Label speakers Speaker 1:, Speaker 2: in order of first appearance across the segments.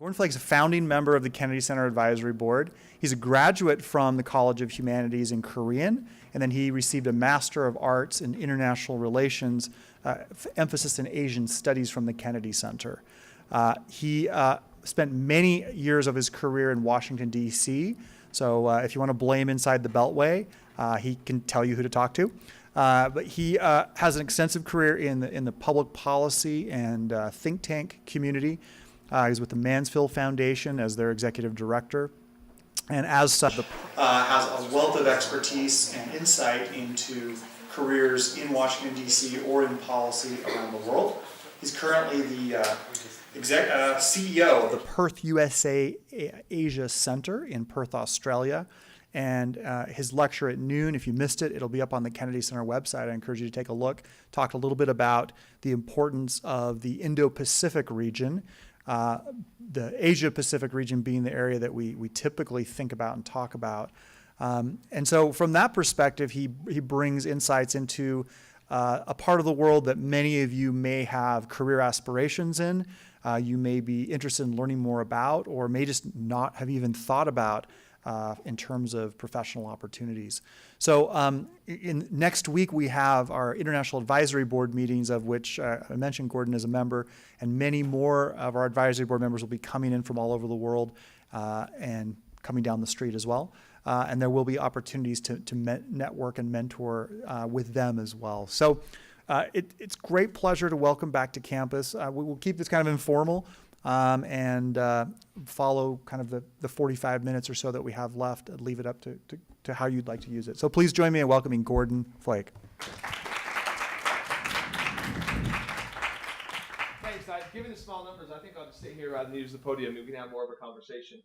Speaker 1: Gordon Flake's a founding member of the Kennedy Center Advisory Board. He's a graduate from the College of Humanities in Korean, and then he received a Master of Arts in International Relations, emphasis in Asian Studies from the Kennedy Center. He spent many years of his career in Washington, D.C., so if you want to blame inside the Beltway, he can tell you who to talk to. But he has an extensive career in the public policy and think tank community. He's with the Mansfield Foundation as their executive director, and as such, has a wealth of expertise and insight into careers in Washington, D.C. or in policy around the world. He's currently the CEO of the Perth USAsia Centre in Perth, Australia. And his lecture at noon, if you missed it, it'll be up on the Kennedy Center website. I encourage you to take a look. Talked a little bit about the importance of the Indo-Pacific region, the Asia-Pacific region being the area that we typically think about and talk about. And so from that perspective, he brings insights into a part of the world that many of you may have career aspirations in, you may be interested in learning more about, or may just not have even thought about in terms of professional opportunities. So next week we have our International Advisory Board meetings, of which I mentioned Gordon is a member, and many more of our Advisory Board members will be coming in from all over the world and coming down the street as well. And there will be opportunities to network and mentor with them as well. So it's great pleasure to welcome back to campus. We will keep this kind of informal. And follow kind of the 45 minutes or so that we have left and leave it up to how you'd like to use it. So please join me in welcoming Gordon Flake.
Speaker 2: Thanks. Given the small numbers, I think I'll just stay here rather than use the podium. We can have more of a conversation.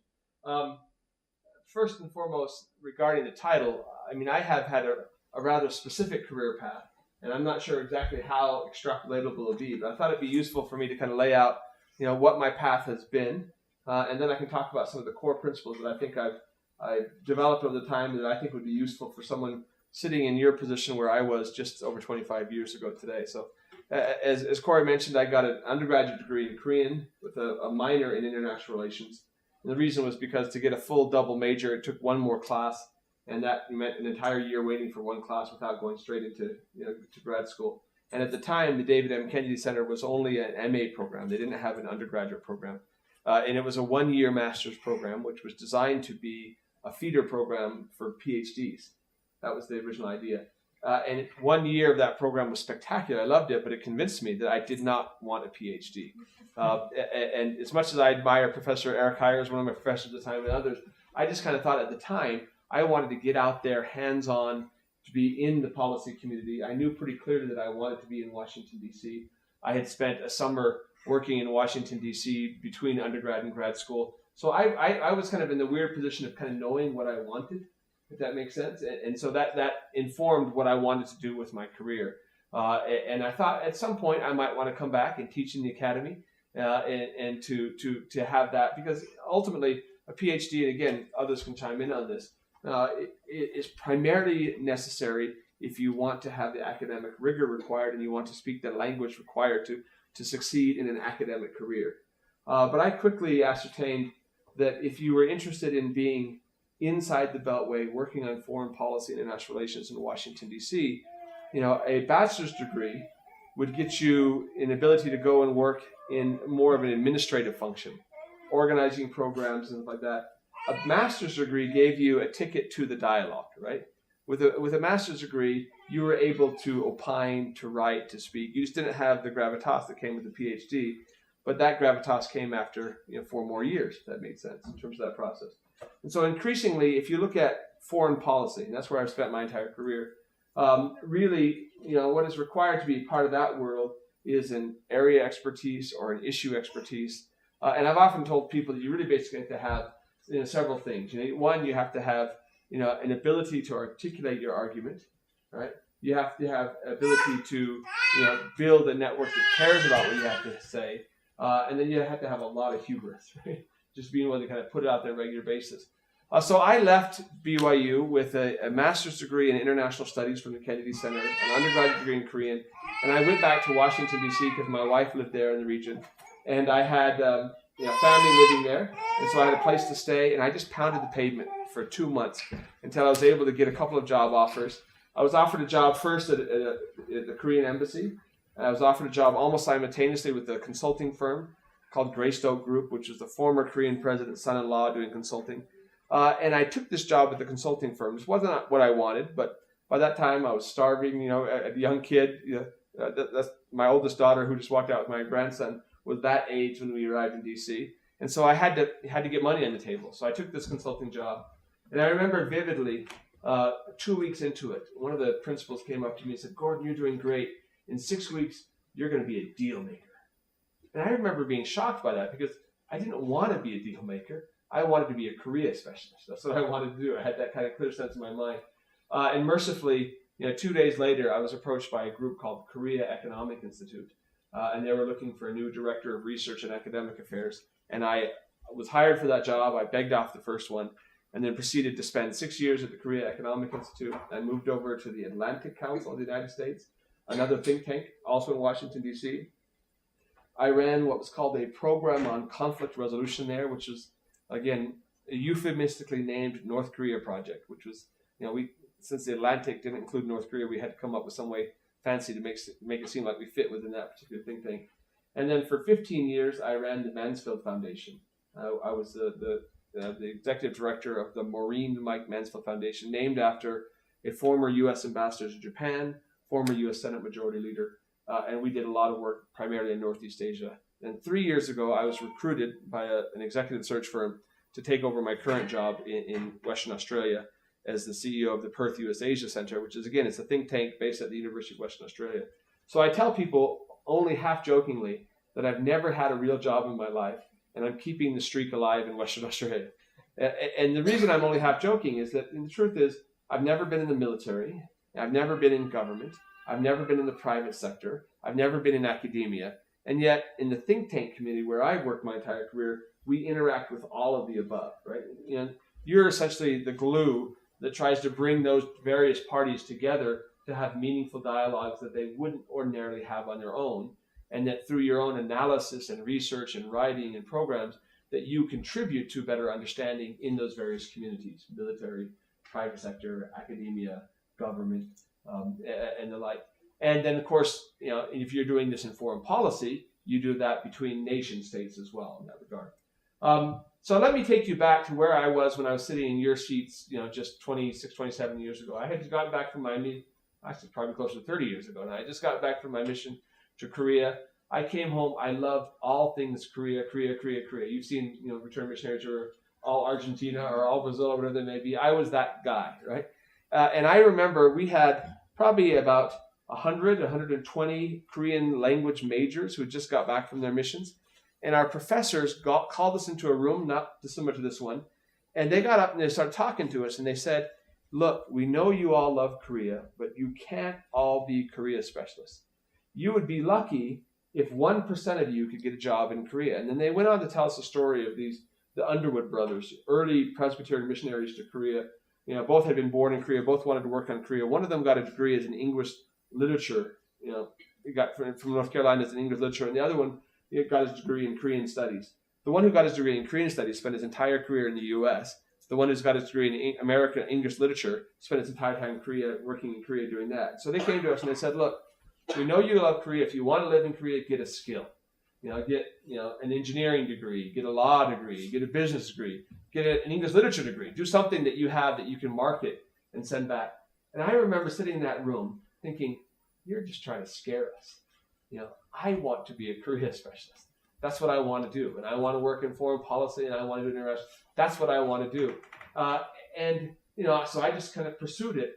Speaker 2: First and foremost, regarding the title, I mean, I have had a rather specific career path, and I'm not sure exactly how extrapolatable it'll be, but I thought it'd be useful for me to kind of lay out what my path has been, and then I can talk about some of the core principles that I think I've developed over the time that I think would be useful for someone sitting in your position where I was just over 25 years ago today. So as Corey mentioned, I got an undergraduate degree in Korean with a minor in international relations. And the reason was because to get a full double major, it took one more class, and that meant an entire year waiting for one class without going straight into to grad school. And at the time, the David M. Kennedy Center was only an MA program. They didn't have an undergraduate program. And it was a one-year master's program, which was designed to be a feeder program for PhDs. That was the original idea. And 1 year of that program was spectacular. I loved it, but it convinced me that I did not want a PhD. And as much as I admire Professor Eric Hires, one of my professors at the time, and others, I just kind of thought at the time, I wanted to get out there hands-on, to be in the policy community. I knew pretty clearly that I wanted to be in Washington, D.C. I had spent a summer working in Washington, D.C. between undergrad and grad school. So I was kind of in the weird position of kind of knowing what I wanted, if that makes sense. And so that informed what I wanted to do with my career. And I thought at some point I might want to come back and teach in the academy and to have that, because ultimately a PhD, and again, others can chime in on this, it is primarily necessary if you want to have the academic rigor required and you want to speak the language required to succeed in an academic career. But I quickly ascertained that if you were interested in being inside the Beltway, working on foreign policy and international relations in Washington, D.C., a bachelor's degree would get you an ability to go and work in more of an administrative function, organizing programs and like that. A master's degree gave you a ticket to the dialogue, right? With a master's degree, you were able to opine, to write, to speak. You just didn't have the gravitas that came with the PhD, but that gravitas came after 4 more years, if that made sense in terms of that process. And so increasingly, if you look at foreign policy, and that's where I've spent my entire career, really, what is required to be part of that world is an area expertise or an issue expertise. And I've often told people that you really basically have to have several things. One, you have to have an ability to articulate your argument, right? You have to have ability to build a network that cares about what you have to say, and then you have to have a lot of hubris, right? Just being able to kind of put it out there on a regular basis. So I left BYU with a master's degree in international studies from the Kennedy Center, an undergraduate degree in Korean, and I went back to Washington, D.C. because my wife lived there in the region, and I had family living there, and so I had a place to stay, and I just pounded the pavement for 2 months until I was able to get a couple of job offers. I was offered a job first at the Korean embassy. I was offered a job almost simultaneously with a consulting firm called Greystoke Group, which was the former Korean president's son-in-law doing consulting. And I took this job at the consulting firm. This wasn't what I wanted, but by that time I was starving, a young kid. That's my oldest daughter, who just walked out with my grandson, was that age when we arrived in DC. And so I had to get money on the table. So I took this consulting job. And I remember vividly, 2 weeks into it, one of the principals came up to me and said, "Gordon, you're doing great. In 6 weeks, you're going to be a deal maker." And I remember being shocked by that, because I didn't want to be a deal maker. I wanted to be a Korea specialist. That's what I wanted to do. I had that kind of clear sense in my mind. And mercifully, 2 days later, I was approached by a group called Korea Economic Institute. And they were looking for a new director of research and academic affairs. And I was hired for that job. I begged off the first one, and then proceeded to spend 6 years at the Korea Economic Institute. I moved over to the Atlantic Council of the United States, another think tank, also in Washington, D.C. I ran what was called a program on conflict resolution there, which was, again, a euphemistically named North Korea project, which was, since the Atlantic didn't include North Korea, we had to come up with some way fancy to make it seem like we fit within that particular think tank. And then for 15 years, I ran the Mansfield Foundation. I was the executive director of the Maureen Mike Mansfield Foundation, named after a former U.S. ambassador to Japan, former U.S. Senate Majority Leader, and we did a lot of work primarily in Northeast Asia. And 3 years ago, I was recruited by an executive search firm to take over my current job in Western Australia as the CEO of the Perth USAsia Centre, which is, again, it's a think tank based at the University of Western Australia. So I tell people, only half jokingly, that I've never had a real job in my life, and I'm keeping the streak alive in Western Australia. And the reason I'm only half joking is that the truth is, I've never been in the military, I've never been in government, I've never been in the private sector, I've never been in academia, and yet in the think tank community where I've worked my entire career, we interact with all of the above, right? You're essentially the glue that tries to bring those various parties together to have meaningful dialogues that they wouldn't ordinarily have on their own, and that through your own analysis and research and writing and programs, that you contribute to better understanding in those various communities: military, private sector, academia, government, and the like. And then, of course, if you're doing this in foreign policy, you do that between nation states as well in that regard. So let me take you back to where I was when I was sitting in your seats, just 26, 27 years ago. I had gotten back from actually probably closer to 30 years ago now. I just got back from my mission to Korea. I came home. I loved all things Korea. You've seen, Return Missionaries or all Argentina or all Brazil or whatever they may be. I was that guy, right? And I remember we had probably about 120 Korean language majors who had just got back from their missions. And our professors called us into a room, not dissimilar to this one, and they got up and they started talking to us, and they said, "Look, we know you all love Korea, but you can't all be Korea specialists. You would be lucky if 1% of you could get a job in Korea." And then they went on to tell us a story of the Underwood Brothers, early Presbyterian missionaries to Korea. Both had been born in Korea, both wanted to work on Korea. One of them got a degree as an English literature, he got from North Carolina as an English literature, and the other one, he got his degree in Korean studies. The one who got his degree in Korean studies spent his entire career in the U.S. The one who's got his degree in American English literature spent his entire time in Korea, working in Korea doing that. So they came to us and they said, "Look, we know you love Korea. If you want to live in Korea, get a skill. Get an engineering degree, get a law degree, get a business degree, get an English literature degree. Do something that you have that you can market and send back." And I remember sitting in that room thinking, "You're just trying to scare us. I want to be a Korea specialist. That's what I want to do. And I want to work in foreign policy, and I want to do international. That's what I want to do." So I just kind of pursued it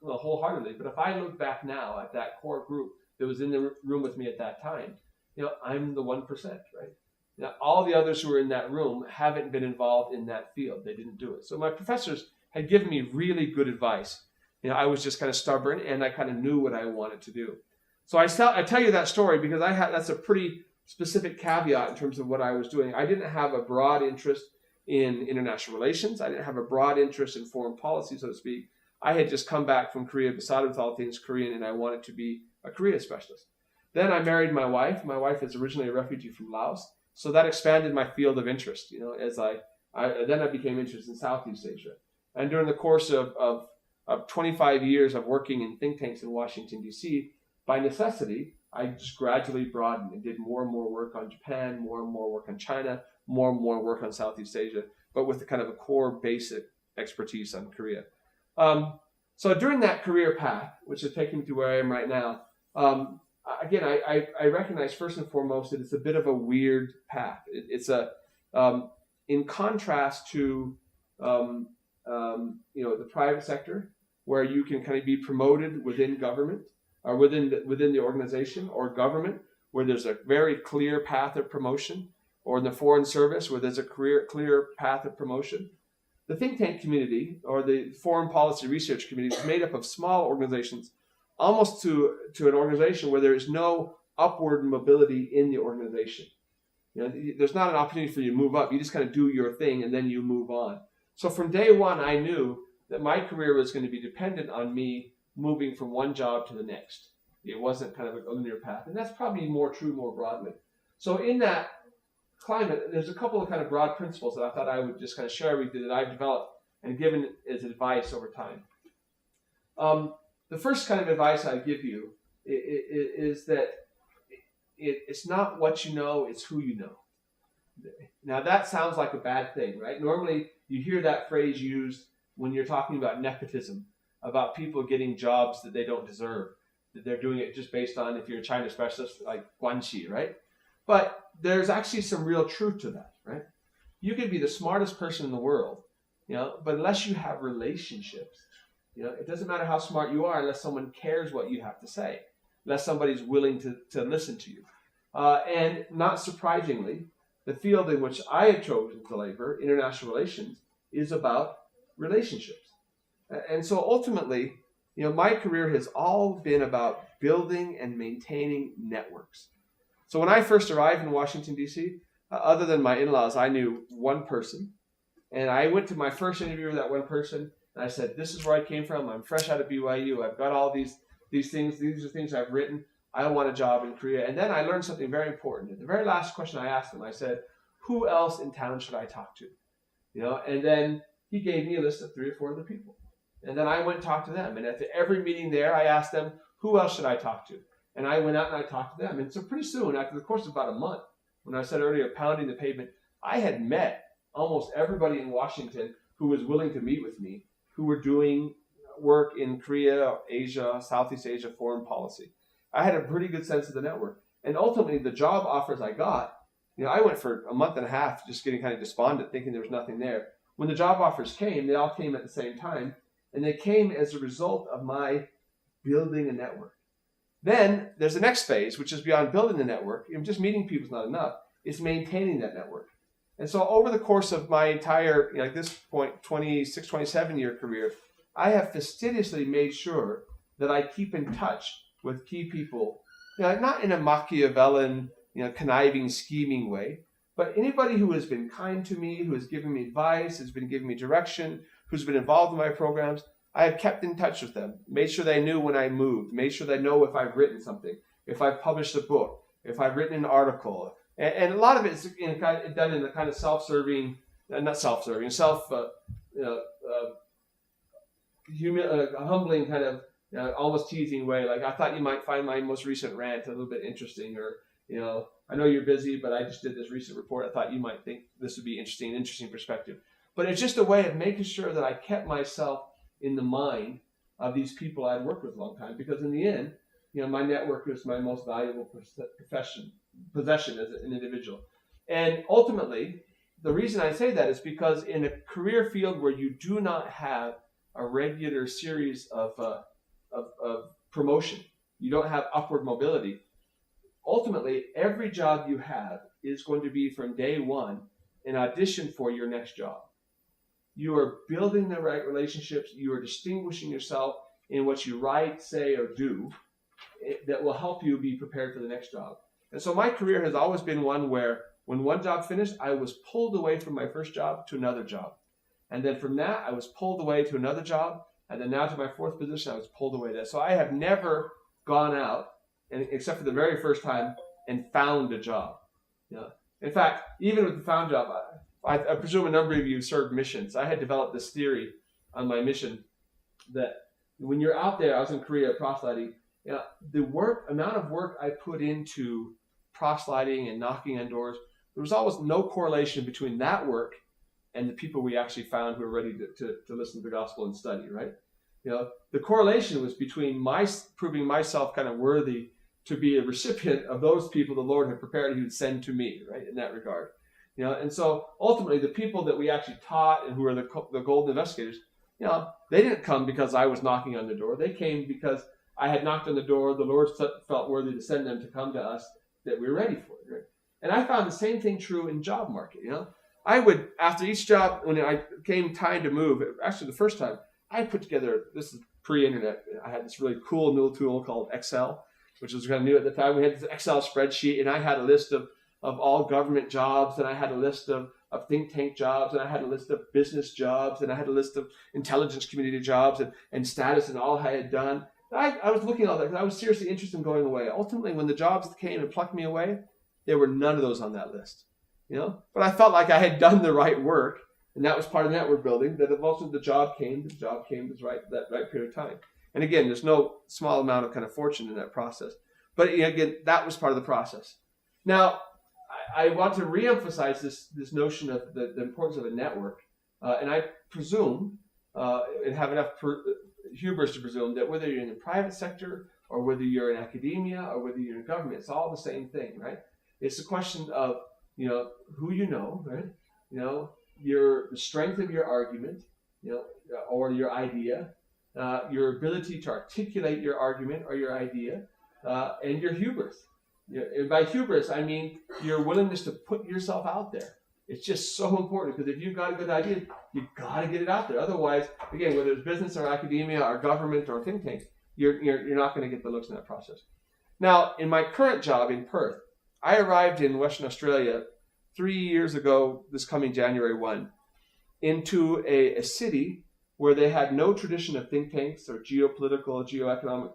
Speaker 2: wholeheartedly. But if I look back now at that core group that was in the room with me at that time, I'm the 1%, right? All the others who were in that room haven't been involved in that field. They didn't do it. So my professors had given me really good advice. I was just kind of stubborn, and I kind of knew what I wanted to do. So I tell you that story because that's a pretty specific caveat in terms of what I was doing. I didn't have a broad interest in international relations. I didn't have a broad interest in foreign policy, so to speak. I had just come back from Korea, besotted with all things Korean, and I wanted to be a Korea specialist. Then I married my wife. My wife is originally a refugee from Laos, So that expanded my field of interest, as then I became interested in Southeast Asia. And during the course of 25 years of working in think tanks in Washington, D.C., by necessity, I just gradually broadened and did more and more work on Japan, more and more work on China, more and more work on Southeast Asia, but with kind of a core basic expertise on Korea. So during that career path, which has taken me to where I am right now, again, I recognize first and foremost that it's a bit of a weird path. It's in contrast to the private sector, where you can kind of be promoted within government or within the organization, or government, where there's a very clear path of promotion, or in the foreign service, where there's a clear path of promotion. The think tank community, or the foreign policy research community, is made up of small organizations, almost to an organization where there is no upward mobility in the organization. There's not an opportunity for you to move up. You just kind of do your thing and then you move on. So from day one, I knew that my career was going to be dependent on me moving from one job to the next. It wasn't kind of a linear path. And that's probably more true more broadly. So in that climate, there's a couple of kind of broad principles that I thought I would just kind of share with you that I've developed and given as advice over time. The first kind of advice I give you is that it's not what you know, it's who you know. Now that sounds like a bad thing, right? Normally you hear that phrase used when you're talking about nepotism, about people getting jobs that they don't deserve, that they're doing it just based on if you're a China specialist like guanxi, right? But there's actually some real truth to that, right? You can be the smartest person in the world, but unless you have relationships, it doesn't matter how smart you are unless someone cares what you have to say, unless somebody's willing to listen to you. And not surprisingly, the field in which I have chosen to labor, international relations, is about relationships. And so ultimately, my career has all been about building and maintaining networks. So when I first arrived in Washington, D.C., other than my in-laws, I knew one person. And I went to my first interview with that one person, and I said, this is where I came from. I'm fresh out of BYU. I've got all these things. These are things I've written. I want a job in Korea. And then I learned something very important. The very last question I asked him, I said, who else in town should I talk to? And then he gave me a list of 3 or 4 other people. And then I went and talked to them. And at every meeting there, I asked them, who else should I talk to? And I went out and I talked to them. And so pretty soon, after the course of about a month, when I said earlier, pounding the pavement, I had met almost everybody in Washington who was willing to meet with me, who were doing work in Korea, Asia, Southeast Asia, foreign policy. I had a pretty good sense of the network. And ultimately, the job offers I got, I went for a month and a half just getting kind of despondent, thinking there was nothing there. When the job offers came, they all came at the same time. And they came as a result of my building a network. Then there's the next phase, which is beyond building the network. Just meeting people is not enough. It's maintaining that network. And so over the course of my entire, at this point, 26, 27-year career, I have fastidiously made sure that I keep in touch with key people, not in a Machiavellian, conniving, scheming way, but anybody who has been kind to me, who has given me advice, has been giving me direction, who's been involved in my programs, I have kept in touch with them, made sure they knew when I moved, made sure they know if I've written something, if I've published a book, if I've written an article. And a lot of it is done in a kind of self-serving, humbling kind of, almost teasing way. Like, I thought you might find my most recent rant a little bit interesting, or, I know you're busy, but I just did this recent report. I thought you might think this would be interesting perspective. But it's just a way of making sure that I kept myself in the mind of these people I'd worked with a long time, because in the end, my network is my most valuable possession as an individual. And ultimately, the reason I say that is because in a career field where you do not have a regular series of promotion, you don't have upward mobility, ultimately, every job you have is going to be from day one an audition for your next job. You are building the right relationships. You are distinguishing yourself in what you write, say, or do that will help you be prepared for the next job. And so my career has always been one where when one job finished, I was pulled away from my first job to another job. And then from that, I was pulled away to another job. And then now to my 4th position, I was pulled away there. So I have never gone out, except for the very first time, and found a job. In fact, even with the found job, I presume a number of you served missions. I had developed this theory on my mission that when you're out there, I was in Korea proselyting, the amount of work I put into proselyting and knocking on doors, there was always no correlation between that work and the people we actually found who were ready to listen to the gospel and study, right? The correlation was between proving myself kind of worthy to be a recipient of those people the Lord had prepared he would send to me, right, in that regard. And so ultimately the people that we actually taught and who were the golden investigators, they didn't come because I was knocking on the door. They came because I had knocked on the door. The Lord felt worthy to send them to come to us, that we were ready for it, right? And I found the same thing true in job market, I would, after each job, when I came time to move, actually the first time, I put together, this is pre-internet, I had this really cool new tool called Excel, which was kind of new at the time. We had this Excel spreadsheet, and I had a list of all government jobs, and I had a list of think tank jobs, and I had a list of business jobs, and I had a list of intelligence community jobs and status and all I had done. I was looking at all that because I was seriously interested in going away. Ultimately, when the jobs came and plucked me away, there were none of those on that list. But I felt like I had done the right work, and that was part of network building. That most of the job came was that right period of time. And again, there's no small amount of kind of fortune in that process. But again, that was part of the process. Now, I want to reemphasize this notion of the importance of a network, and I presume and have enough hubris to presume that whether you're in the private sector or whether you're in academia or whether you're in government, it's all the same thing, right? It's a question of who you know, right? The strength of your argument, or your idea, your ability to articulate your argument or your idea, and your hubris. And by hubris, I mean your willingness to put yourself out there. It's just so important because if you've got a good idea, you've got to get it out there. Otherwise, again, whether it's business or academia or government or think tank, you're not going to get the looks in that process. Now, in my current job in Perth, I arrived in Western Australia 3 years ago, this coming January 1, into a city where they had no tradition of think tanks or geopolitical, geoeconomic,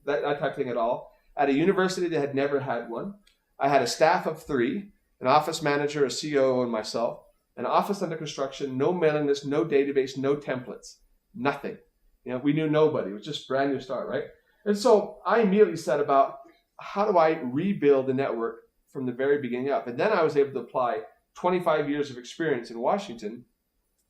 Speaker 2: that type of thing at all. At a university that had never had one. I had a staff of 3, an office manager, a COO, and myself. An office under construction, no mailing list, no database, no templates, nothing. We knew nobody. It was just a brand new start, right? And so I immediately set about, how do I rebuild the network from the very beginning up? And then I was able to apply 25 years of experience in Washington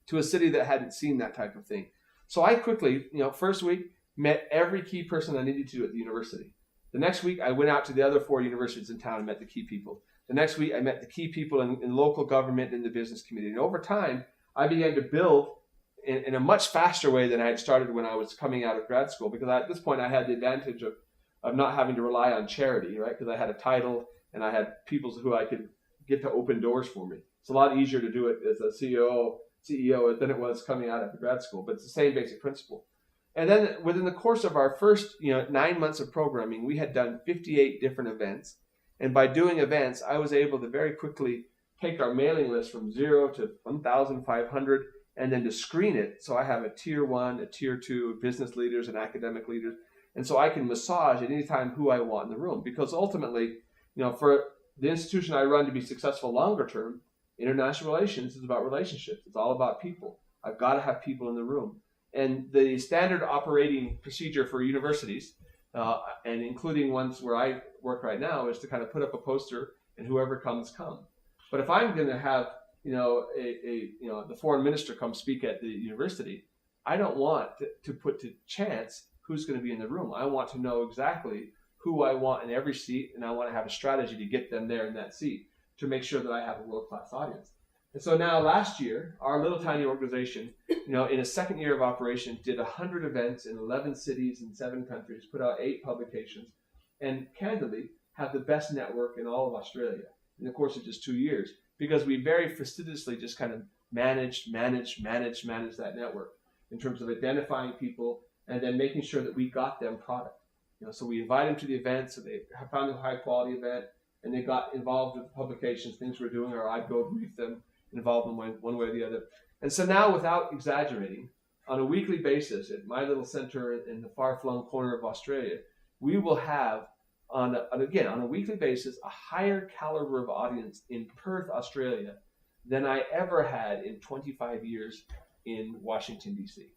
Speaker 2: to a city that hadn't seen that type of thing. So I quickly, first week, met every key person I needed to at the university. The next week, I went out to the other 4 universities in town and met the key people. The next week, I met the key people in local government and the business community. And over time, I began to build in a much faster way than I had started when I was coming out of grad school, because at this point, I had the advantage of not having to rely on charity, right? Because I had a title and I had people who I could get to open doors for me. It's a lot easier to do it as a CEO than it was coming out of grad school, but it's the same basic principle. And then within the course of our first 9 months of programming, we had done 58 different events. And by doing events, I was able to very quickly take our mailing list from 0 to 1,500 and then to screen it. So I have a tier 1, a tier 2, business leaders and academic leaders. And so I can massage at any time who I want in the room. Because ultimately, for the institution I run to be successful longer term, international relations is about relationships. It's all about people. I've got to have people in the room. And the standard operating procedure for universities, and including ones where I work right now, is to kind of put up a poster and whoever comes, come. But if I'm going to have, the foreign minister come speak at the university, I don't want to put to chance who's going to be in the room. I want to know exactly who I want in every seat, and I want to have a strategy to get them there in that seat to make sure that I have a world-class audience. And so now last year, our little tiny organization, in a second year of operation, did 100 events in 11 cities in 7 countries, put out 8 publications, and candidly have the best network in all of Australia in the course of just 2 years, because we very fastidiously just kind of managed that network in terms of identifying people and then making sure that we got them product. So we invite them to the event, so they found a high quality event, and they got involved with the publications, things we're doing, or I'd go brief them, involve them one way or the other. And so now, without exaggerating, on a weekly basis at my little center in the far-flung corner of Australia, we will have on a weekly basis, a higher caliber of audience in Perth, Australia, than I ever had in 25 years in Washington, D.C.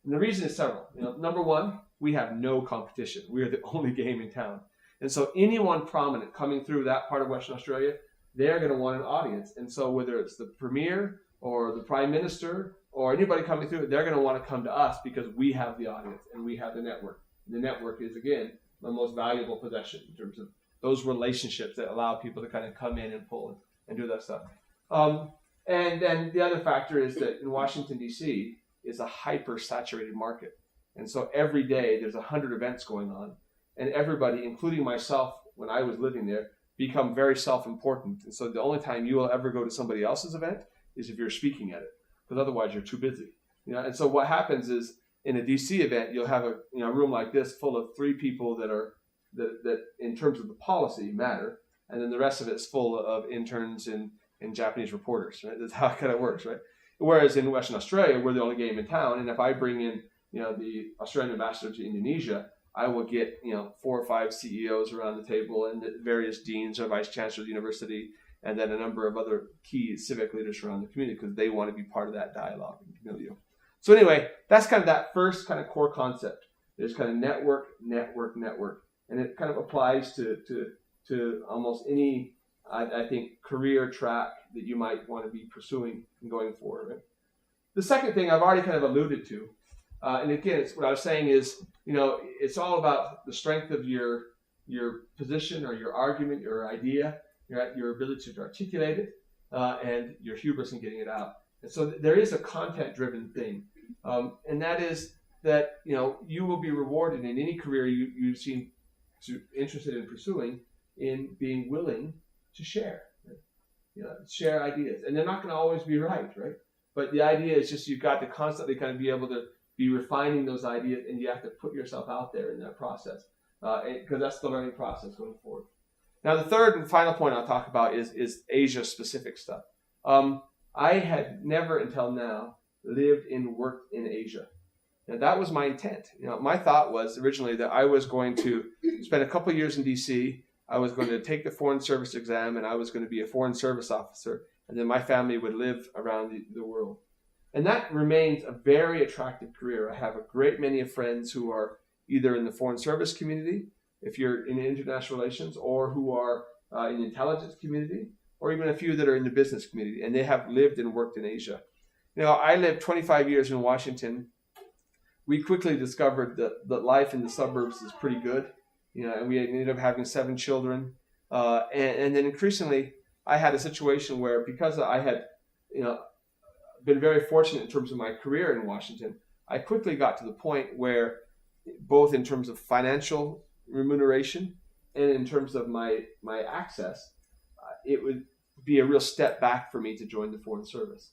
Speaker 2: And the reason is several. Number one, we have no competition. We are the only game in town. And so anyone prominent coming through that part of Western Australia, they're going to want an audience. And so whether it's the premier or the prime minister or anybody coming through, they're going to want to come to us because we have the audience and we have the network. And the network is, again, the most valuable possession in terms of those relationships that allow people to kind of come in and pull and do that stuff. And then the other factor is that in Washington, D.C., is a hyper-saturated market. And so every day there's 100 events going on. And everybody, including myself when I was living there, become very self-important. And so the only time you will ever go to somebody else's event is if you're speaking at it, because otherwise you're too busy. And so what happens is in a DC event, you'll have a room like this full of 3 people that in terms of the policy matter, and then the rest of it's full of interns and Japanese reporters. Right? That's how it kind of works, right? Whereas in Western Australia, we're the only game in town, and if I bring in the Australian ambassador to Indonesia, I will get 4 or 5 CEOs around the table and the various deans or vice chancellors of the university, and then a number of other key civic leaders around the community because they want to be part of that dialogue and milieu. So anyway, that's kind of that first kind of core concept. There's kind of network, and it kind of applies to almost any, I think, career track that you might want to be pursuing and going forward. Right? The second thing I've already kind of alluded to, and again, it's what I was saying is, it's all about the strength of your position or your argument, your idea, your ability to articulate it, and your hubris in getting it out. And so there is a content-driven thing, and that is that you will be rewarded in any career you seem interested in pursuing in being willing to share, right? Share ideas, and they're not going to always be right? But the idea is just you've got to constantly kind of be able to be refining those ideas, and you have to put yourself out there in that process, because that's the learning process going forward. Now, the third and final point I'll talk about is Asia-specific stuff. I had never until now lived and worked in Asia. Now, that was my intent. My thought was originally that I was going to spend a couple of years in D.C., I was going to take the Foreign Service exam, and I was going to be a Foreign Service officer, and then my family would live around the world. And that remains a very attractive career. I have a great many of friends who are either in the Foreign Service community, if you're in international relations, or who are in the intelligence community, or even a few that are in the business community, and they have lived and worked in Asia. I lived 25 years in Washington. We quickly discovered that life in the suburbs is pretty good, and we ended up having 7 children. And then increasingly, I had a situation where, because I had, been very fortunate in terms of my career in Washington, I quickly got to the point where, both in terms of financial remuneration and in terms of my access, it would be a real step back for me to join the Foreign Service.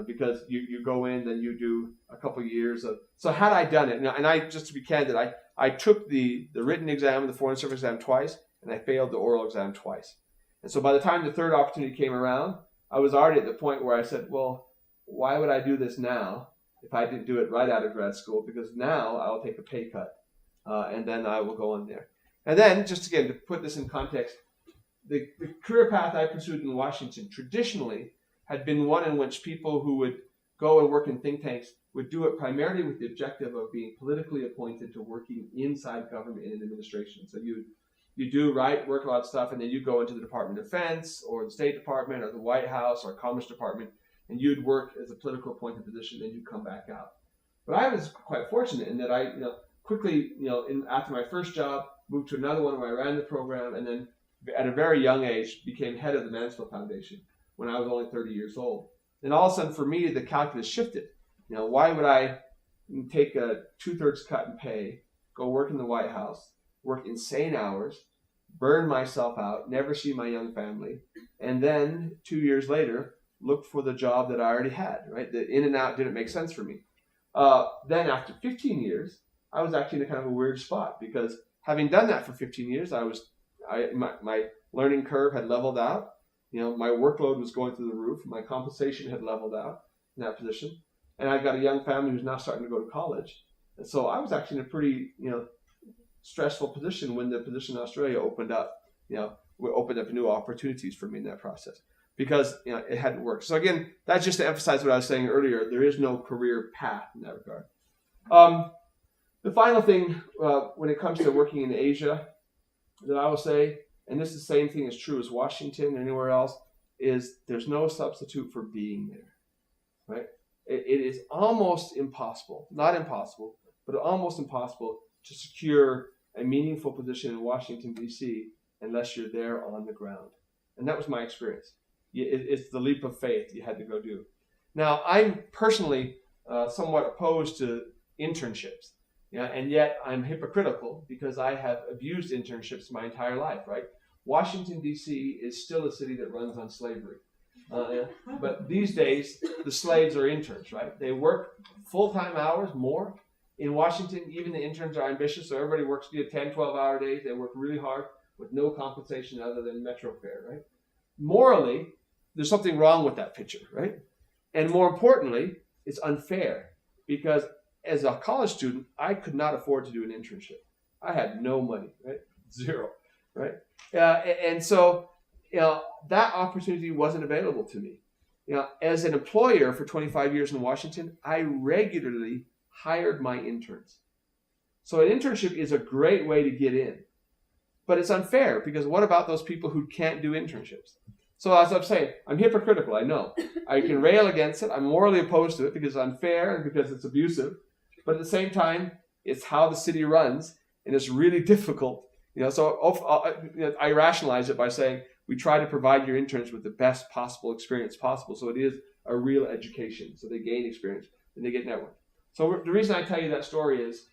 Speaker 2: Because you go in, then you do a couple of years of. So had I done it, and I, just to be candid, I took the written exam and the Foreign Service exam twice, and I failed the oral exam twice. And so by the time the third opportunity came around, I was already at the point where I said, well, why would I do this now if I didn't do it right out of grad school? Because now I'll take a pay cut, and then I will go in there. And then, just again, to put this in context, the career path I pursued in Washington traditionally had been one in which people who would go and work in think tanks would do it primarily with the objective of being politically appointed to working inside government in an administration. So you do work a lot of stuff, and then you go into the Department of Defense or the State Department or the White House or Commerce Department, and you'd work as a political appointed position, then you'd come back out. But I was quite fortunate in that I, quickly, after my first job, moved to another one where I ran the program, and then at a very young age became head of the Mansfield Foundation when I was only 30 years old. And all of a sudden, for me, the calculus shifted. Why would I take a 2/3 cut in pay, go work in the White House, work insane hours, burn myself out, never see my young family, and then 2 years later, look for the job that I already had, right? The in and out didn't make sense for me. Then after 15 years, I was actually in a kind of a weird spot, because having done that for 15 years, my learning curve had leveled out. My workload was going through the roof. My compensation had leveled out in that position. And I've got a young family who's now starting to go to college. And so I was actually in a pretty, stressful position when the position in Australia opened up, opened up new opportunities for me in that process because, it hadn't worked. So again, that's just to emphasize what I was saying earlier. There is no career path in that regard. The final thing when it comes to working in Asia that I will say, and this is the same thing is true as Washington or anywhere else, is there's no substitute for being there, right? It is almost impossible, not impossible, but almost impossible to secure a meaningful position in Washington, D.C. unless you're there on the ground. And that was my experience. It's the leap of faith you had to go do. Now, I'm personally somewhat opposed to internships. And yet I'm hypocritical because I have abused internships my entire life, right? Washington, D.C. is still a city that runs on slavery. But these days, the slaves are interns, right? They work full-time hours more. In Washington, even the interns are ambitious, so everybody works 10, 12-hour days. They work really hard with no compensation other than metro fare, right? Morally, there's something wrong with that picture, right? And more importantly, it's unfair because as a college student, I could not afford to do an internship. I had no money, right? Zero, right? And so, that opportunity wasn't available to me. As an employer for 25 years in Washington, I regularly hired my interns. So an internship is a great way to get in, but it's unfair because what about those people who can't do internships? So as I'm saying, I'm hypocritical, I know. I can rail against it. I'm morally opposed to it because it's unfair and because it's abusive. But at the same time, it's how the city runs, and it's really difficult. I rationalize it by saying we try to provide your interns with the best possible experience possible. So it is a real education. So they gain experience and they get networked. So the reason I tell you that story is,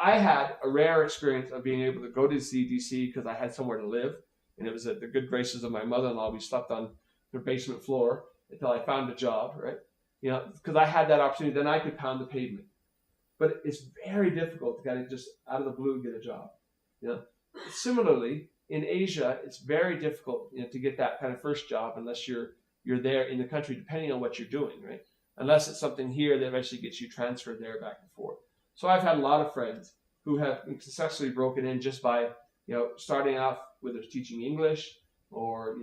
Speaker 2: I had a rare experience of being able to go to DC because I had somewhere to live. And it was at the good graces of my mother-in-law. We slept on her basement floor until I found a job, right? Because I had that opportunity. Then I could pound the pavement. But it's very difficult to kind of just out of the blue get a job. Similarly, in Asia, it's very difficult to get that kind of first job unless you're there in the country, depending on what you're doing, right? Unless it's something here that eventually gets you transferred there back and forth. So I've had a lot of friends who have successfully broken in just by starting off whether it's teaching English or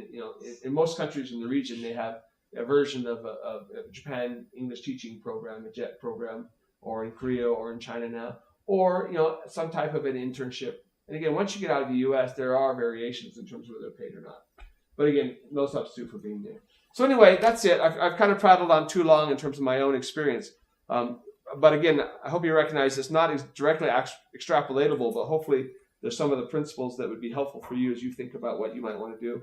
Speaker 2: in most countries in the region they have a version of a Japan English teaching program, a JET program, or in Korea or in China now, or some type of an internship. And again, once you get out of the U.S., there are variations in terms of whether they're paid or not. But again, no substitute for being there. So anyway, that's it. I've kind of prattled on too long in terms of my own experience. But again, I hope you recognize it's not directly extrapolatable, but hopefully there's some of the principles that would be helpful for you as you think about what you might want to do.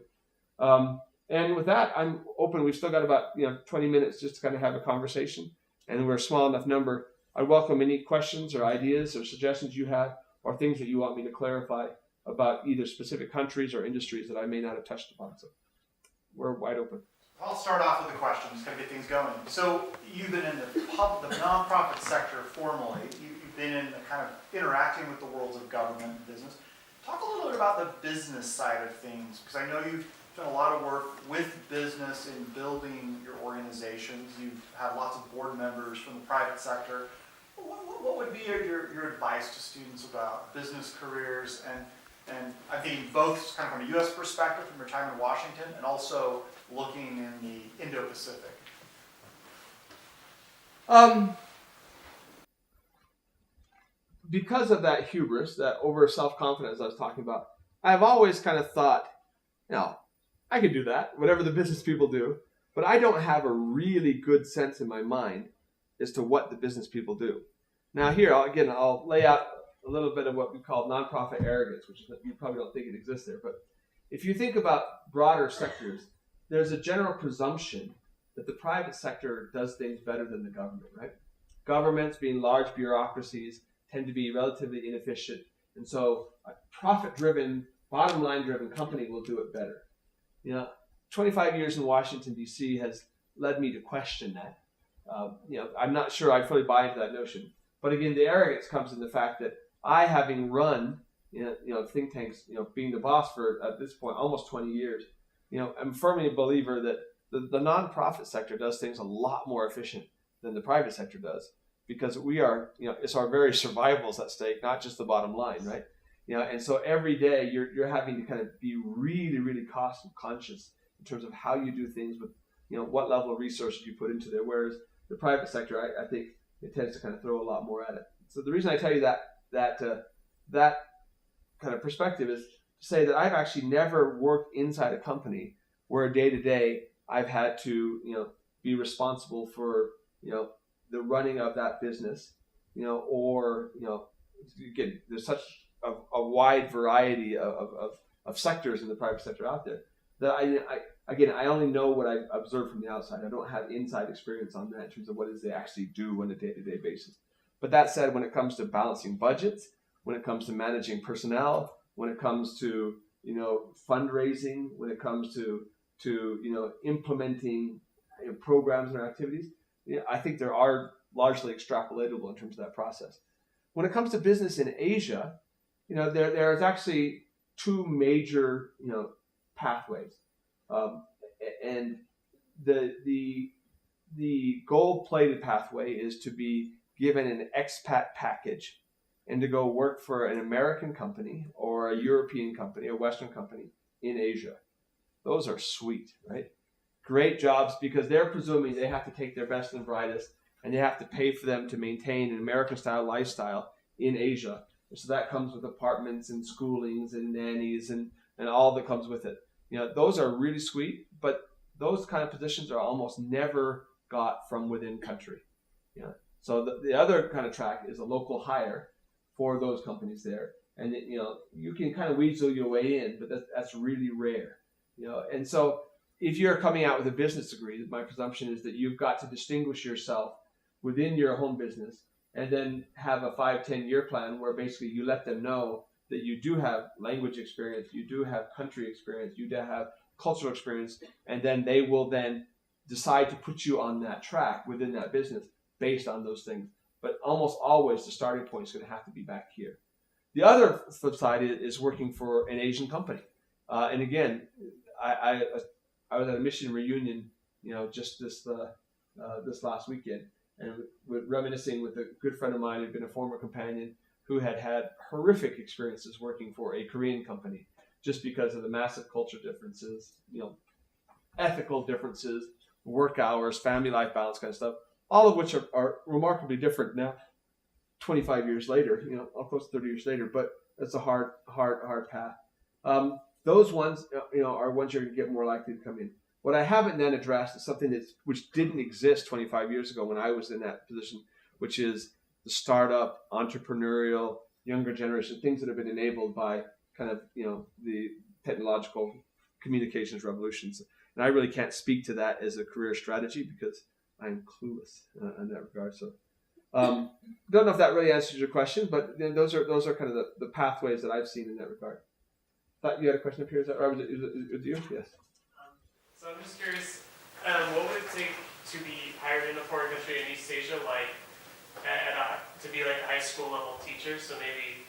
Speaker 2: And with that, I'm open. We've still got about 20 minutes just to kind of have a conversation, and we're a small enough number. I welcome any questions or ideas or suggestions you have or things that you want me to clarify about either specific countries or industries that I may not have touched upon. So we're wide open.
Speaker 3: I'll start off with a question, just to get things going. So you've been in the nonprofit sector formally. You've been in the kind of interacting with the worlds of government and business. Talk a little bit about the business side of things, because I know you've done a lot of work with business in building your organizations. You've had lots of board members from the private sector. What would be your advice to students about business careers and I'm thinking both kind of from a U.S. perspective, from your time in Washington, and also looking in the Indo-Pacific?
Speaker 2: Because of that hubris, that over self-confidence I was talking about, I've always kind of thought, I could do that, whatever the business people do, but I don't have a really good sense in my mind as to what the business people do. Now here, I'll lay out a little bit of what we call nonprofit arrogance, which is that you probably don't think it exists there. But if you think about broader sectors, there's a general presumption that the private sector does things better than the government, right? Governments, being large bureaucracies, tend to be relatively inefficient. And so a profit-driven, bottom-line-driven company will do it better. 25 years in Washington, D.C. has led me to question that. I'm not sure I fully buy into that notion. But again, the arrogance comes in the fact that I, having run, think tanks, being the boss for, at this point, almost 20 years, I'm firmly a believer that the nonprofit sector does things a lot more efficient than the private sector does, because we are, it's our very survivals at stake, not just the bottom line, right? And so every day you're having to kind of be really, really cost conscious in terms of how you do things with, what level of resources you put into there. Whereas the private sector, I think it tends to kind of throw a lot more at it. So the reason I tell you that kind of perspective is to say that I've actually never worked inside a company where day to day I've had to, be responsible for, the running of that business, or, again, there's such a wide variety of sectors in the private sector out there that I only know what I observe from the outside. I don't have inside experience on that in terms of what it is they actually do on a day-to-day basis. But that said, when it comes to balancing budgets, when it comes to managing personnel, when it comes to, fundraising, when it comes to implementing programs and activities, I think there are largely extrapolatable in terms of that process. When it comes to business in Asia, there's actually two major, pathways, and the gold-plated pathway is to be given an expat package and to go work for an American company or a European company, a Western company in Asia. Those are sweet, right? Great jobs because they're presuming they have to take their best and brightest and they have to pay for them to maintain an American-style lifestyle in Asia. So that comes with apartments and schoolings and nannies and all that comes with it. Those are really sweet, but those kind of positions are almost never got from within country. So the other kind of track is a local hire for those companies there. And, you can kind of weasel your way in, but that's really rare. And so if you're coming out with a business degree, my presumption is that you've got to distinguish yourself within your home business and then have a 5-10 year plan where basically you let them know that you do have language experience, you do have country experience, you do have cultural experience, and then they will then decide to put you on that track within that business based on those things. But almost always the starting point is going to have to be back here. The other flip side is working for an Asian company. And again, I was at a mission reunion, just this last weekend, and reminiscing with a good friend of mine who'd been a former companion who had had horrific experiences working for a Korean company just because of the massive culture differences, ethical differences, work hours, family life balance kind of stuff, all of which are remarkably different now, 25 years later, almost 30 years later, but it's a hard path. Those ones, are ones you're going to get more likely to come in. What I haven't then addressed is something which didn't exist 25 years ago when I was in that position, which is the startup, entrepreneurial, younger generation, things that have been enabled by kind of, the technological communications revolutions. And I really can't speak to that as a career strategy because I'm clueless in that regard. So don't know if that really answers your question, but those are kind of the pathways that I've seen in that regard. Thought you had a question up here. Is that right? Was it you? Yes.
Speaker 4: So I'm just curious, what would it take to be hired in a foreign country in East Asia, like to be like a high school level teacher? So maybe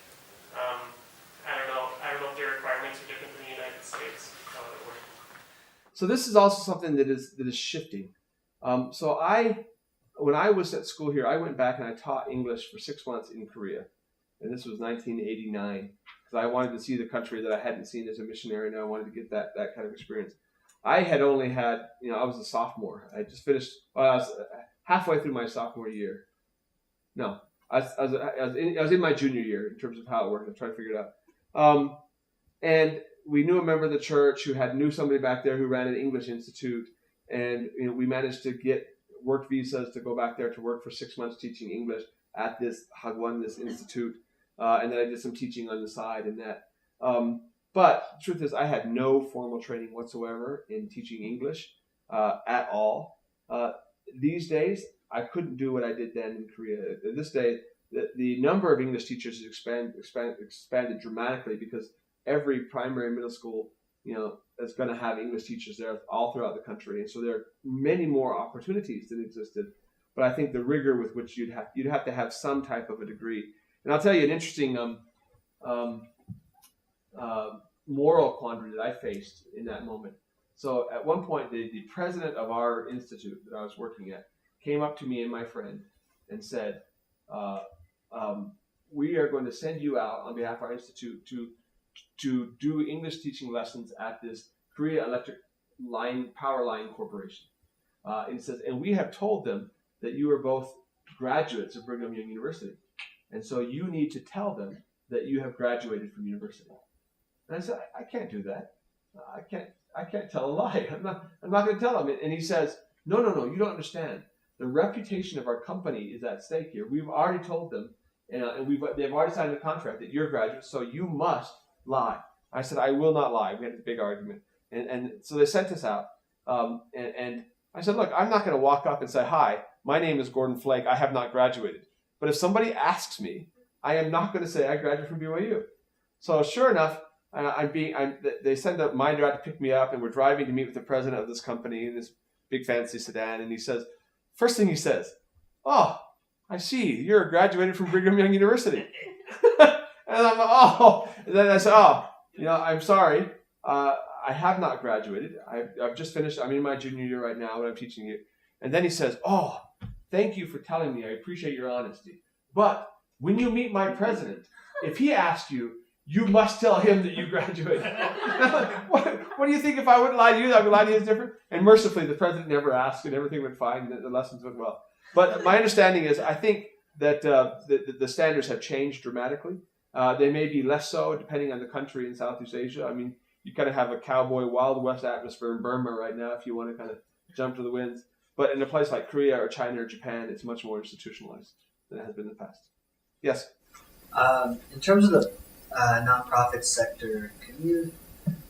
Speaker 4: I don't know if their requirements are different than the United States. How would it work?
Speaker 2: So this is also something that is shifting. So when I was at school here, I went back and I taught English for 6 months in Korea, and this was 1989 because I wanted to see the country that I hadn't seen as a missionary, and I wanted to get that kind of experience. I had only had, I was a sophomore. I just finished. I was halfway through my sophomore year. No, I was in my junior year in terms of how it worked. I was trying to figure it out. And we knew a member of the church who knew somebody back there who ran an English institute, and we managed to get work visas to go back there to work for 6 months teaching English at this Hagwon, this institute, and then I did some teaching on the side in that. But the truth is, I had no formal training whatsoever in teaching English at all. These days, I couldn't do what I did then in Korea. This day, the number of English teachers has expanded dramatically because every primary and middle school, is going to have English teachers there all throughout the country. And so there are many more opportunities than existed. But I think the rigor with which you'd have to have some type of a degree. And I'll tell you an interesting moral quandary that I faced in that moment. So at one point, the president of our institute that I was working at came up to me and my friend and said, we are going to send you out on behalf of our institute to do English teaching lessons at this Korea Electric Power Line Corporation. And it says, and we have told them that you are both graduates of Brigham Young University. And so you need to tell them that you have graduated from university. And I said, I can't do that. I can't tell a lie. I'm not going to tell them. And he says, no, you don't understand. The reputation of our company is at stake here. We've already told them, and they've already signed a contract that you're graduates, so you must lie. I said, I will not lie. We had a big argument. And so they sent us out. And I said, look, I'm not going to walk up and say, hi, my name is Gordon Flake. I have not graduated. But if somebody asks me, I am not going to say I graduated from BYU. So sure enough, they send a minder out to pick me up, and we're driving to meet with the president of this company in this big fancy sedan. And he says, first thing he says, oh, I see, you're graduated from Brigham Young University. And I'm like, oh. And then I said, I'm sorry. I have not graduated. I've just finished. I'm in my junior year right now, and I'm teaching you. And then he says, oh, thank you for telling me. I appreciate your honesty. But when you meet my president, if he asks you, you must tell him that you graduated. What do you think if I wouldn't lie to you? I would lie to you is different? And mercifully, the president never asked, and everything went fine. The lessons went well. But my understanding is, I think that the standards have changed dramatically. They may be less so depending on the country in Southeast Asia. I mean, you kind of have a cowboy Wild West atmosphere in Burma right now if you want to kind of jump to the winds. But in a place like Korea or China or Japan, it's much more institutionalized than it has been in the past. Yes?
Speaker 5: In terms of the nonprofit sector, can you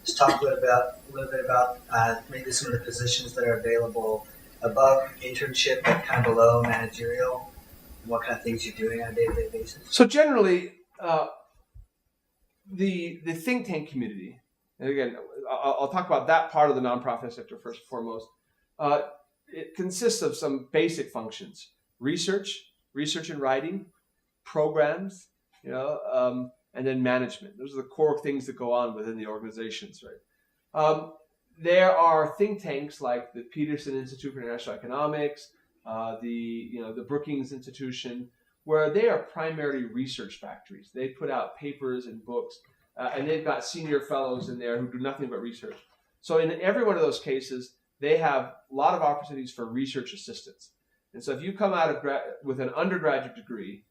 Speaker 5: just talk a little bit about maybe some of the positions that are available above internship but kind of below managerial, and what kind of things you're doing on a day-to-day basis?
Speaker 2: So generally, the think tank community, and again, I'll talk about that part of the nonprofit sector first and foremost. It consists of some basic functions: research and writing, programs, and then management. Those are the core things that go on within the organizations, right? There are think tanks like the Peterson Institute for International Economics, the Brookings Institution, where they are primarily research factories. They put out papers and books, and they've got senior fellows in there who do nothing but research. So in every one of those cases, they have a lot of opportunities for research assistants. And so if you come out with an undergraduate degree,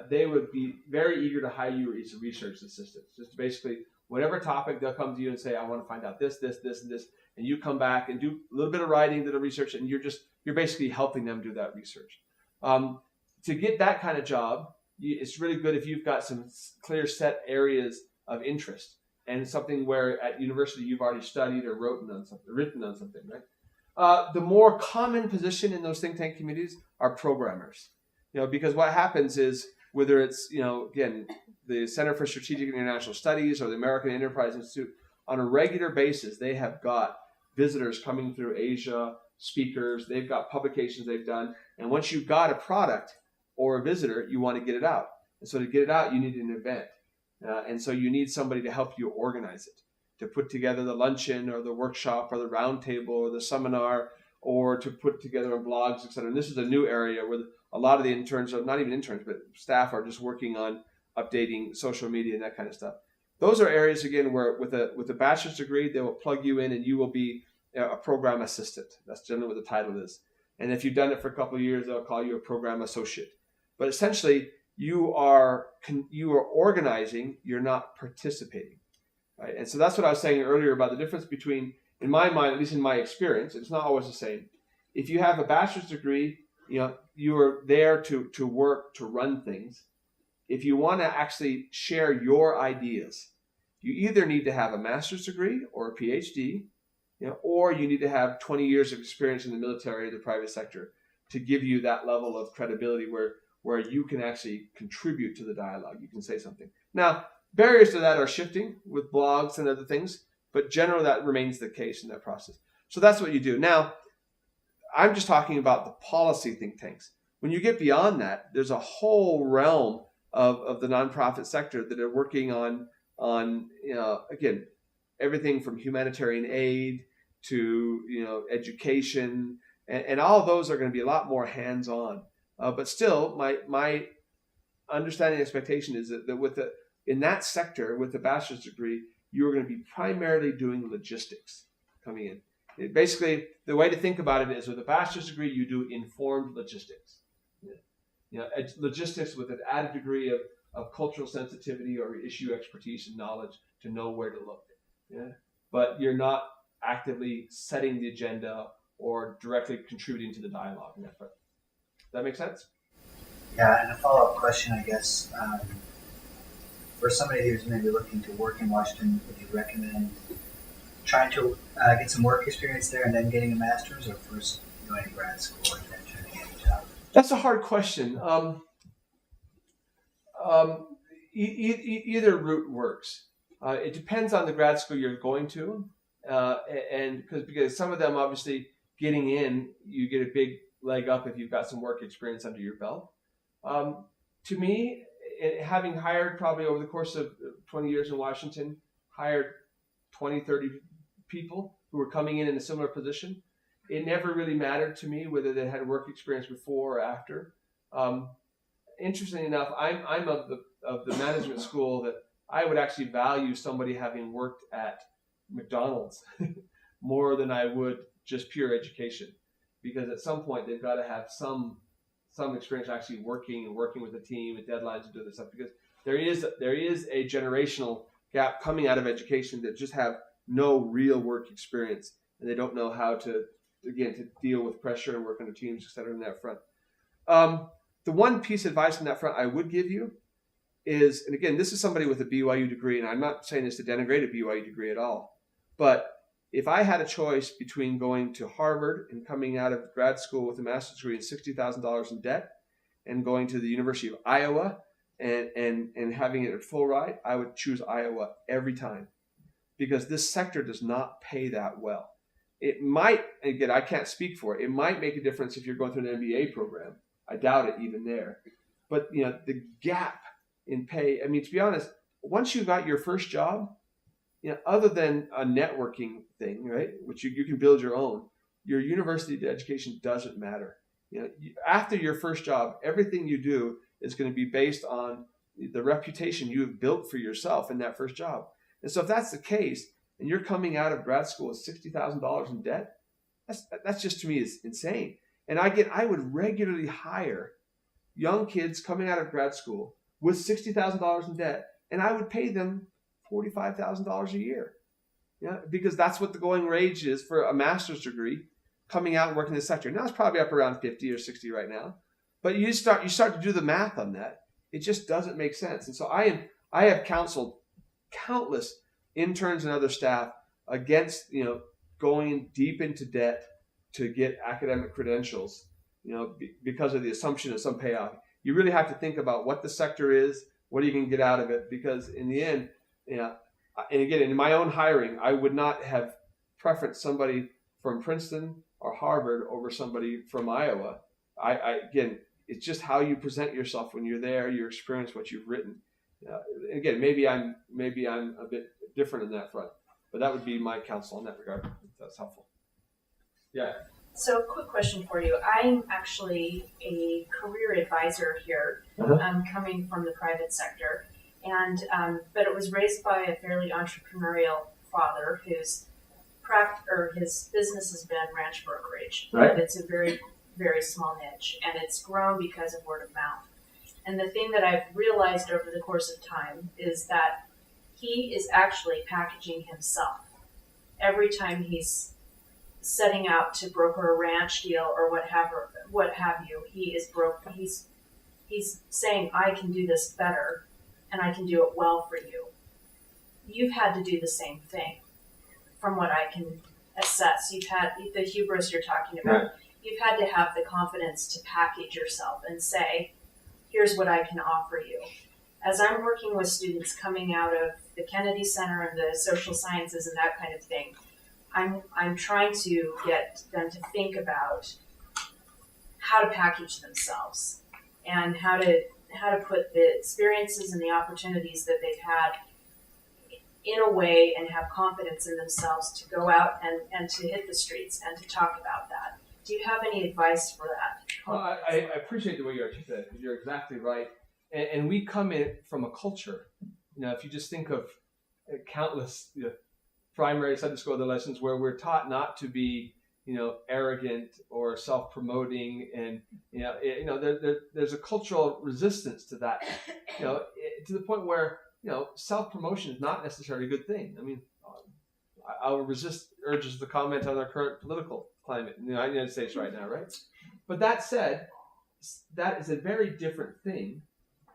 Speaker 2: they would be very eager to hire you as a research assistant. Just basically, whatever topic, they'll come to you and say, I want to find out this, and this. And you come back and do a little bit of writing, little research, and you're basically helping them do that research. To get that kind of job, it's really good if you've got some clear set areas of interest and something where at university you've already studied or written on something, right? The more common position in those think tank communities are programmers. Because what happens is, whether it's, again, the Center for Strategic and International Studies or the American Enterprise Institute, on a regular basis, they have got visitors coming through Asia, speakers, they've got publications they've done. And once you've got a product or a visitor, you want to get it out. And so to get it out, you need an event. And so you need somebody to help you organize it, to put together the luncheon or the workshop or the roundtable or the seminar, or to put together blogs, etc. And this is a new area where a lot of the interns, not even interns, but staff are just working on updating social media and that kind of stuff. Those are areas, again, where with a bachelor's degree, they will plug you in and you will be a program assistant. That's generally what the title is. And if you've done it for a couple of years, they'll call you a program associate. But essentially, you are organizing, you're not participating. Right? And so that's what I was saying earlier about the difference between, in my mind, at least in my experience, it's not always the same. If you have a bachelor's degree, you are there to work, to run things. If you want to actually share your ideas, you either need to have a master's degree or a PhD, or you need to have 20 years of experience in the military or the private sector to give you that level of credibility where you can actually contribute to the dialogue. You can say something. Now, barriers to that are shifting with blogs and other things, but generally that remains the case in that process. So that's what you do. Now, I'm just talking about the policy think tanks. When you get beyond that, there's a whole realm of the nonprofit sector that are working on again, everything from humanitarian aid to education, and all of those are going to be a lot more hands-on. But still, my understanding expectation is that in that sector with the bachelor's degree, you're going to be primarily doing logistics coming in. Basically, the way to think about it is with a bachelor's degree, you do informed logistics. Logistics with an added degree of cultural sensitivity or issue expertise and knowledge to know where to look. Yeah? But you're not actively setting the agenda or directly contributing to the dialogue in that front. Does that make sense?
Speaker 5: Yeah, and a follow-up question, I guess, for somebody who's maybe looking to work in Washington, would you recommend trying to get some work experience there and then getting a master's, or first going to grad school and then trying to get a job?
Speaker 2: That's a hard question. Either route works. It depends on the grad school you're going to, and because some of them, obviously, getting in, you get a big leg up if you've got some work experience under your belt. To me, having hired probably over the course of 20 years in Washington, hired 20, 30 people who were coming in a similar position, it never really mattered to me whether they had work experience before or after. Interestingly enough, I'm of the management school that I would actually value somebody having worked at McDonald's more than I would just pure education, because at some point they've got to have some experience actually working with a team with deadlines and doing this stuff, because there is a generational gap coming out of education that just have no real work experience, and they don't know how to deal with pressure and work on the teams, et cetera, in that front. The one piece of advice on that front I would give you is, and again, this is somebody with a BYU degree, and I'm not saying this to denigrate a BYU degree at all, but if I had a choice between going to Harvard and coming out of grad school with a master's degree and $60,000 in debt, and going to the University of Iowa and having it at full ride, I would choose Iowa every time, because this sector does not pay that well. It might, again, I can't speak for it. It might make a difference if you're going through an MBA program. I doubt it even there. But the gap in pay, I mean, to be honest, once you got your first job, other than a networking thing, right, which you can build your own, your university education doesn't matter. After your first job, everything you do is going to be based on the reputation you have built for yourself in that first job. And so if that's the case, and you're coming out of grad school with $60,000 in debt, that's just, to me, is insane. And I would regularly hire young kids coming out of grad school with $60,000 in debt, and I would pay them $45,000 a year. Because that's what the going wage is for a master's degree coming out and working in the sector. Now it's probably up around 50 or 60 right now. But you start to do the math on that. It just doesn't make sense. And so I have counseled countless interns and other staff against going deep into debt to get academic credentials, because of the assumption of some payoff. You really have to think about what the sector is, what you can get out of it, because in the end, and again, in my own hiring, I would not have preferenced somebody from Princeton or Harvard over somebody from Iowa. Again, it's just how you present yourself when you're there, your experience, what you've written. Again, maybe I'm a bit different in that front, but that would be my counsel in that regard, if that's helpful. Yeah.
Speaker 6: So, quick question for you. I'm actually a career advisor here, coming from the private sector, and but it was raised by a fairly entrepreneurial father whose his business has been ranch brokerage.
Speaker 2: Right.
Speaker 6: And it's a very, very small niche, and it's grown because of word of mouth. And the thing that I've realized over the course of time is that he is actually packaging himself. Every time he's setting out to broker a ranch deal or what have you, he's saying, I can do this better and I can do it well for you. You've had to do the same thing from what I can assess. You've had the hubris you're talking about. Right. You've had to have the confidence to package yourself and say, here's what I can offer you. As I'm working with students coming out of the Kennedy Center and the social sciences and that kind of thing, I'm trying to get them to think about how to package themselves and how to put the experiences and the opportunities that they've had in a way and have confidence in themselves to go out and to hit the streets and to talk about that. Do you have any advice for that?
Speaker 2: I appreciate the way you articulate it, because you're exactly right. and we come in from a culture, if you just think of countless primary Sunday school lessons where we're taught not to be, arrogant or self-promoting, and there's a cultural resistance to that, to the point where self-promotion is not necessarily a good thing. I mean, I will resist urges to comment on our current political climate in the United States right now, right? But that said, that is a very different thing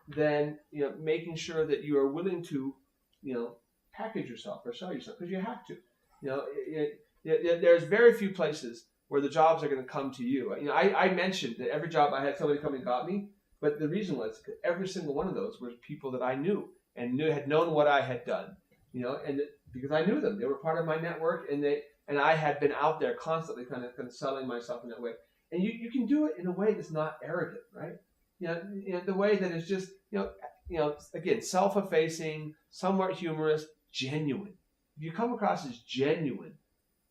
Speaker 2: than making sure that you are willing to package yourself or sell yourself, because you have to. There's very few places where the jobs are going to come to you. I mentioned that every job I had, somebody come and got me, but the reason was every single one of those were people that I knew and had known what I had done, and because I knew them, they were part of my network, and I had been out there constantly kind of selling myself in that way. And you can do it in a way that's not arrogant, right? The way that is just, again, self-effacing, somewhat humorous, genuine. If you come across as genuine,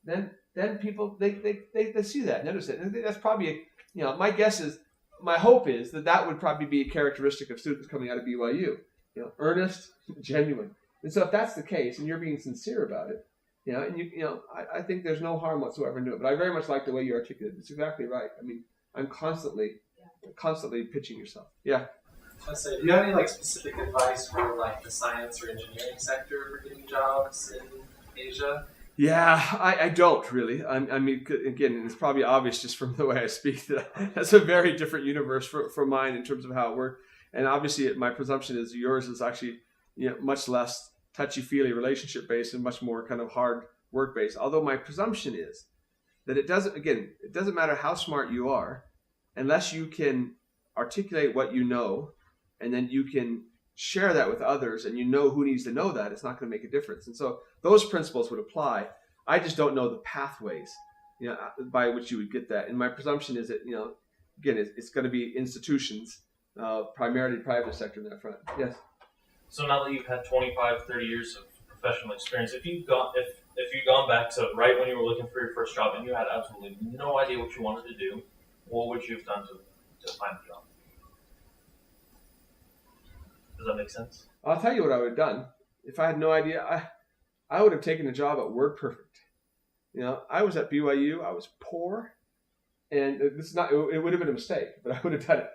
Speaker 2: then people, they see that, notice it. And I think that's probably, my hope is that would probably be a characteristic of students coming out of BYU, earnest, genuine. And so if that's the case, and you're being sincere about it, I think there's no harm whatsoever in doing it. But I very much like the way you articulate it. It's exactly right. I mean, I'm constantly pitching yourself. Yeah.
Speaker 7: I say, do you have any specific advice for the science or engineering sector for getting jobs in Asia?
Speaker 2: Yeah, I don't really. I mean, again, it's probably obvious just from the way I speak that that's a very different universe from mine in terms of how it works. And obviously, my presumption is yours is actually much less touchy-feely relationship-based and much more kind of hard work-based. Although my presumption is that it doesn't matter how smart you are, unless you can articulate what you know, and then you can share that with others, and who needs to know that, it's not going to make a difference. And so those principles would apply. I just don't know the pathways, by which you would get that. And my presumption is that, again, it's going to be institutions, primarily private sector in that front. Yes.
Speaker 8: So now that you've had 25, 30 years of professional experience, if you'd gone back to right when you were looking for your first job and you had absolutely no idea what you wanted to do, what would you have done to find a job? Does that make sense?
Speaker 2: I'll tell you what I would have done. If I had no idea, I would have taken a job at WordPerfect. I was at BYU, I was poor, and it would have been a mistake, but I would have done it.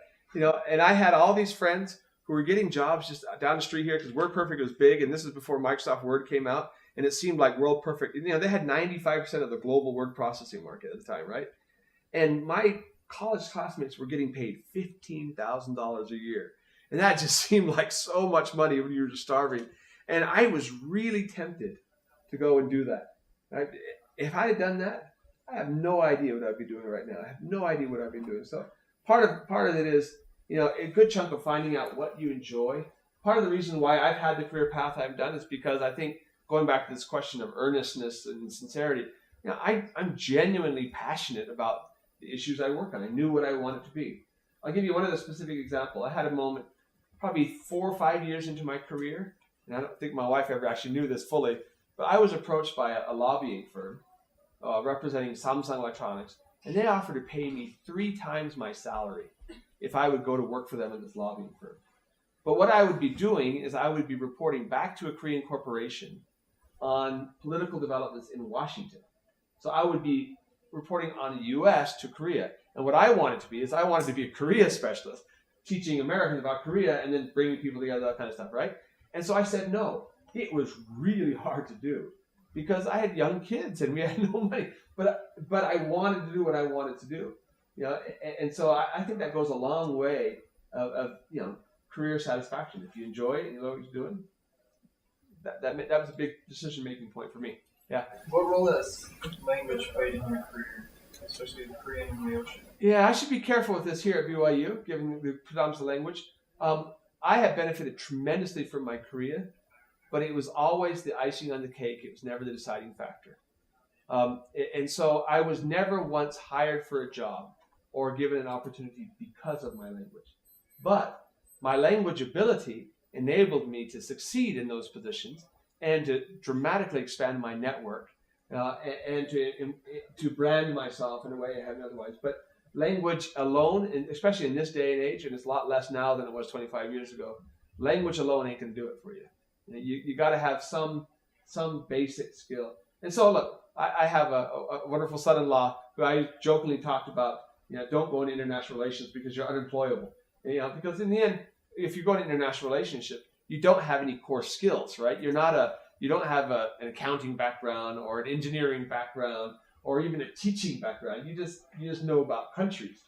Speaker 2: And I had all these friends who were getting jobs just down the street here because WordPerfect was big, and this is before Microsoft Word came out, and it seemed like WordPerfect. They had 95% of the global word processing market at the time, right? And my college classmates were getting paid $15,000 a year, and that just seemed like so much money when you were just starving. And I was really tempted to go and do that. Right? If I had done that, I have no idea what I'd be doing right now. I have no idea what I'd be doing. So part of it is, a good chunk of finding out what you enjoy. Part of the reason why I've had the career path I've done is because I think, going back to this question of earnestness and sincerity, I'm genuinely passionate about the issues I work on. I knew what I wanted to be. I'll give you one other specific example. I had a moment probably 4 or 5 years into my career, and I don't think my wife ever actually knew this fully, but I was approached by a lobbying firm representing Samsung Electronics, and they offered to pay me 3 times my salary if I would go to work for them in this lobbying firm. But what I would be doing is I would be reporting back to a Korean corporation on political developments in Washington. So I would be reporting on the U.S. to Korea. And what I wanted to be is I wanted to be a Korea specialist, teaching Americans about Korea and then bringing people together, that kind of stuff, right? And so I said no. It was really hard to do because I had young kids and we had no money. But I wanted to do what I wanted to do. And so I think that goes a long way of career satisfaction. If you enjoy it and you know what you're doing, that was a big decision-making point for me. Yeah.
Speaker 7: What role has language played in your career, especially the Korean and Laotian?
Speaker 2: Yeah, I should be careful with this here at BYU, given the predominance of language. I have benefited tremendously from my Korea, but it was always the icing on the cake. It was never the deciding factor. And so I was never once hired for a job or given an opportunity because of my language. But my language ability enabled me to succeed in those positions and to dramatically expand my network and to brand myself in a way I haven't otherwise. But language alone, and especially in this day and age, and it's a lot less now than it was 25 years ago, language alone ain't going to do it for you. You got to have some basic skill. And so, look, I have a wonderful son-in-law who I jokingly talked about, don't go into international relations because you're unemployable. Because in the end, if you go into international relationship, you don't have any core skills, right? You don't have an accounting background or an engineering background or even a teaching background. You just know about countries.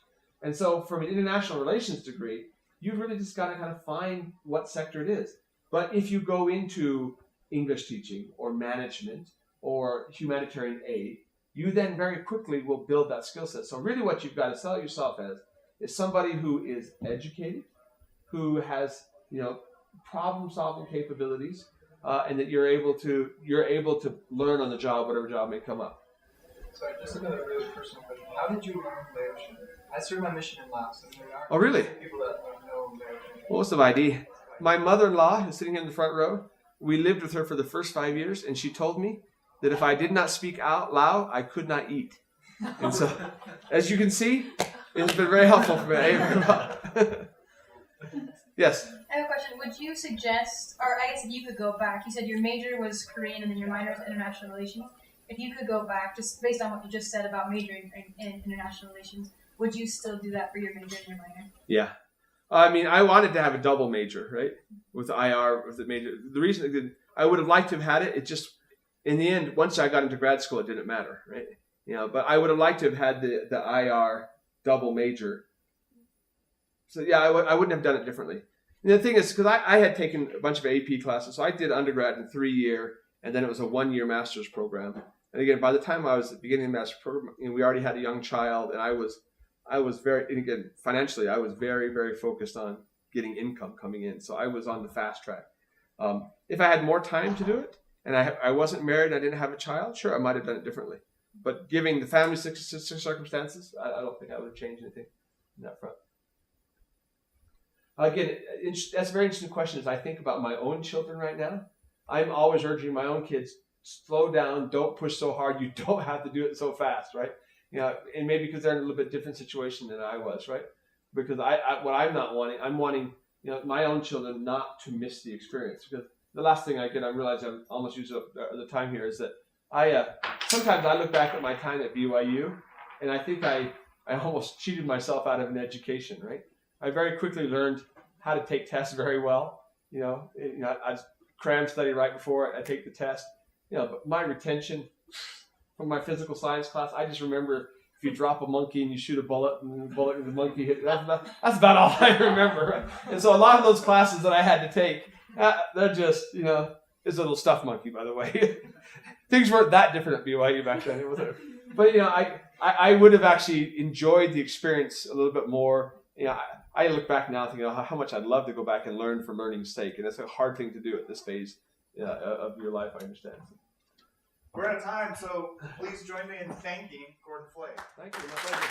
Speaker 2: And so from an international relations degree, you really just got to kind of find what sector it is. But if you go into English teaching or management or humanitarian aid, you then very quickly will build that skill set. So really what you've got to sell yourself as is somebody who is educated, who has, problem-solving capabilities, and that you're able to learn on the job, whatever job may come up.
Speaker 9: Sorry, just another really personal question. How did you learn Laotian? I served my mission in Laos, and there are
Speaker 2: Oh, really?
Speaker 9: people that don't know Laotian.
Speaker 2: Most of ID. My mother-in-law, who's sitting in the front row, we lived with her for the first 5 years, and she told me that if I did not speak out Lao, I could not eat. And so, as you can see, it's been very helpful for me. Yes.
Speaker 10: I have a question. Would you suggest, or I guess if you could go back, you said your major was Korean and then your minor was international relations. If you could go back, just based on what you just said about majoring in international relations, would you still do that for your major and your minor?
Speaker 2: Yeah. I mean, I wanted to have a double major, right? With IR, with the major. The reason I would have liked to have had it, it just, in the end, once I got into grad school, it didn't matter, right? But I would have liked to have had the IR double major. So yeah, I wouldn't have done it differently. And the thing is, because I had taken a bunch of AP classes, so I did undergrad in 3 year, and then it was a 1 year master's program. And again, by the time I was beginning the master's program, we already had a young child, and I was very, and again, financially, I was very, very focused on getting income coming in. So I was on the fast track. If I had more time to do it, and I wasn't married, and I didn't have a child, sure, I might have done it differently. But given the family circumstances, I don't think I would have changed anything in that front. Again, that's a very interesting question. As I think about my own children right now, I'm always urging my own kids, slow down, don't push so hard, you don't have to do it so fast, right? And maybe because they're in a little bit different situation than I was, right? Because what I'm not wanting, I'm wanting, my own children not to miss the experience. Because the last thing I realize I'm almost using up the time here is that sometimes I look back at my time at BYU, and I think I almost cheated myself out of an education, right? I very quickly learned how to take tests very well. I'd cram study right before I take the test. But my retention from my physical science class, I just remember if you drop a monkey and you shoot a bullet and the monkey hit, that's about all I remember. Right? And so a lot of those classes that I had to take, they're just, it's a little stuffed monkey, by the way. Things weren't that different at BYU back then. It wasn't. But, I would have actually enjoyed the experience a little bit more. I look back now thinking how much I'd love to go back and learn from learning's sake. And that's a hard thing to do at this phase of your life, I understand.
Speaker 3: We're out of time, so please join me in thanking Gordon Flake.
Speaker 2: Thank you. My pleasure.